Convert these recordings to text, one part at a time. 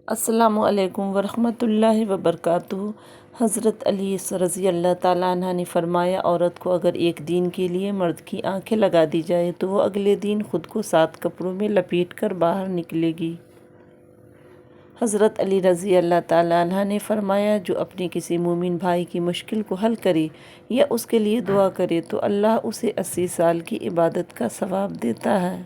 السلام علیکم ورحمۃ اللہ وبرکاتہ۔ حضرت علی رضی اللہ تعالیٰ عنہ نے فرمایا، عورت کو اگر ایک دن کے لیے مرد کی آنکھیں لگا دی جائے تو وہ اگلے دن خود کو 7 کپڑوں میں لپیٹ کر باہر نکلے گی۔ حضرت علی رضی اللہ تعالیٰ عنہ نے فرمایا، جو اپنے کسی مومن بھائی کی مشکل کو حل کرے یا اس کے لیے دعا کرے تو اللہ اسے 80 سال کی عبادت کا ثواب دیتا ہے۔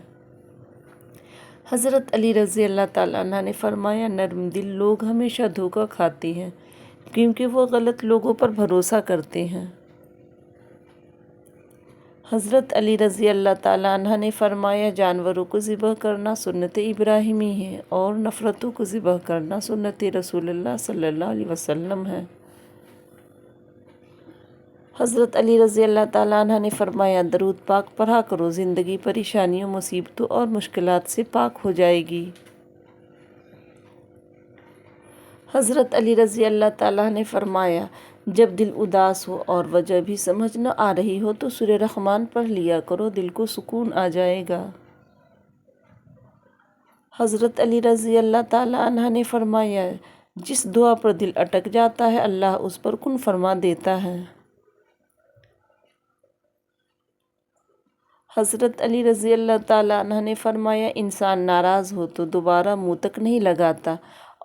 حضرت علی رضی اللہ تعالیٰ عنہ نے فرمایا، نرم دل لوگ ہمیشہ دھوکہ کھاتے ہیں کیونکہ وہ غلط لوگوں پر بھروسہ کرتے ہیں۔ حضرت علی رضی اللہ تعالیٰ عنہ نے فرمایا، جانوروں کو ذبح کرنا سنت ابراہیمی ہے اور نفرتوں کو ذبح کرنا سنت رسول اللہ صلی اللہ علیہ وسلم ہے۔ حضرت علی رضی اللہ تعالیٰ عنہ نے فرمایا، درود پاک پڑھا کرو، زندگی پریشانیوں، مصیبتوں اور مشکلات سے پاک ہو جائے گی۔ حضرت علی رضی اللہ تعالیٰ نے فرمایا، جب دل اداس ہو اور وجہ بھی سمجھ نہ آ رہی ہو تو سورہ رحمان پڑھ لیا کرو، دل کو سکون آ جائے گا۔ حضرت علی رضی اللہ تعالیٰ عنہ نے فرمایا، جس دعا پر دل اٹک جاتا ہے اللہ اس پر کن فرما دیتا ہے۔ حضرت علی رضی اللہ تعالیٰ عنہ نے فرمایا، انسان ناراض ہو تو دوبارہ منہ تک نہیں لگاتا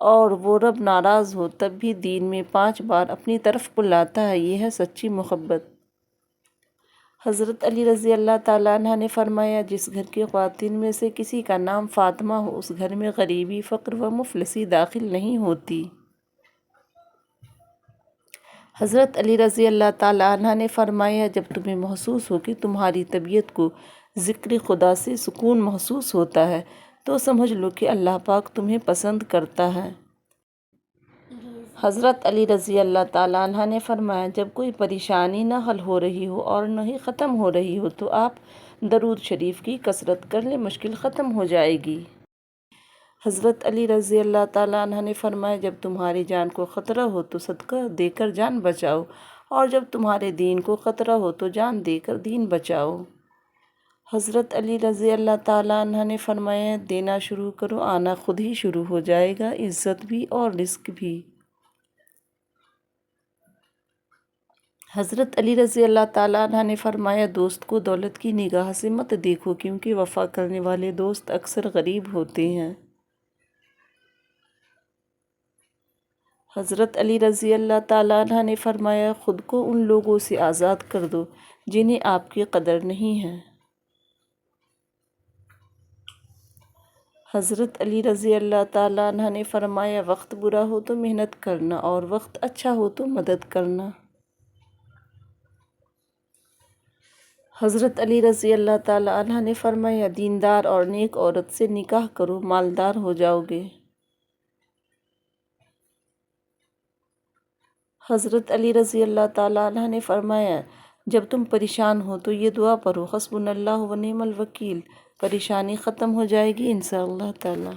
اور وہ رب ناراض ہو تب بھی دن میں 5 بار اپنی طرف بلاتا ہے، یہ ہے سچی محبت۔ حضرت علی رضی اللہ تعالیٰ عنہ نے فرمایا، جس گھر کی خواتین میں سے کسی کا نام فاطمہ ہو اس گھر میں غریبی، فقر و مفلسی داخل نہیں ہوتی۔ حضرت علی رضی اللہ تعالیٰ عنہ نے فرمایا، جب تمہیں محسوس ہو کہ تمہاری طبیعت کو ذکر خدا سے سکون محسوس ہوتا ہے تو سمجھ لو کہ اللہ پاک تمہیں پسند کرتا ہے۔ حضرت علی رضی اللہ تعالیٰ عنہ نے فرمایا، جب کوئی پریشانی نہ حل ہو رہی ہو اور نہ ہی ختم ہو رہی ہو تو آپ درود شریف کی کثرت کر لیں، مشکل ختم ہو جائے گی۔ حضرت علی رضی اللہ تعالیٰ عنہ نے فرمایا، جب تمہاری جان کو خطرہ ہو تو صدقہ دے کر جان بچاؤ اور جب تمہارے دین کو خطرہ ہو تو جان دے کر دین بچاؤ۔ حضرت علی رضی اللہ تعالیٰ عنہ نے فرمایا، دینا شروع کرو، آنا خود ہی شروع ہو جائے گا، عزت بھی اور رزق بھی۔ حضرت علی رضی اللہ تعالیٰ عنہ نے فرمایا، دوست کو دولت کی نگاہ سے مت دیکھو کیونکہ وفا کرنے والے دوست اکثر غریب ہوتے ہیں۔ حضرت علی رضی اللہ تعالیٰ عنہ نے فرمایا، خود کو ان لوگوں سے آزاد کر دو جنہیں آپ کی قدر نہیں ہے۔ حضرت علی رضی اللہ تعالیٰ عنہ نے فرمایا، وقت برا ہو تو محنت کرنا اور وقت اچھا ہو تو مدد کرنا۔ حضرت علی رضی اللہ تعالیٰ عنہ نے فرمایا، دیندار اور نیک عورت سے نکاح کرو، مالدار ہو جاؤ گے۔ حضرت علی رضی اللہ تعالیٰ عنہ نے فرمایا، جب تم پریشان ہو تو یہ دعا پڑھو، حسبنا اللہ و نعم الوکیل، پریشانی ختم ہو جائے گی انشاءاللہ تعالیٰ۔